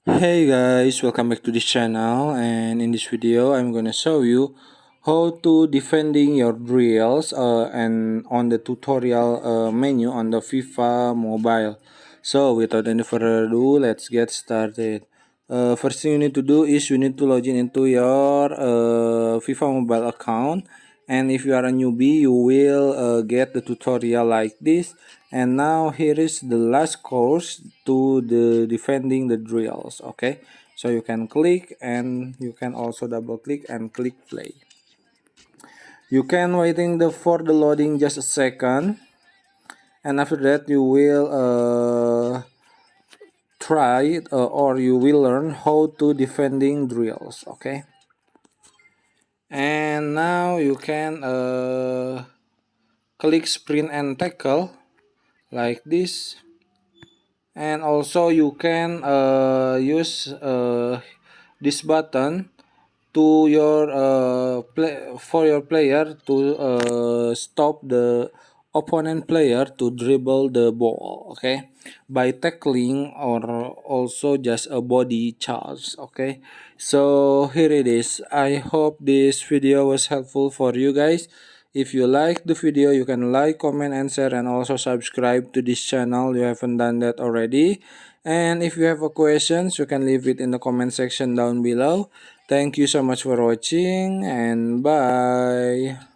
Hey guys, welcome back to this channel, and in this video I'm gonna show you how to defending your drills and on the tutorial menu on the FIFA Mobile. So without any further ado, let's get started. First thing you need to do is you need to log in into your FIFA Mobile account, and if you are a newbie you will get the tutorial like this. And now here is the last course to the defending the drills. Okay, so you can click and you can also double click and click play. You can waiting for the loading just a second, and after that you will try or you will learn how to defending drills. Okay, and now you can click sprint and tackle like this. And also you can use this button to your for your player to stop the opponent player to dribble the ball, okay, by tackling or also just a body charge. Okay, so here it is. I hope this video was helpful for you guys. If you like the video, you can like, comment, and share, and also subscribe to this channel. You haven't done that already. And if you have a questions, you can leave it in the comment section down below. Thank you so much for watching, and bye.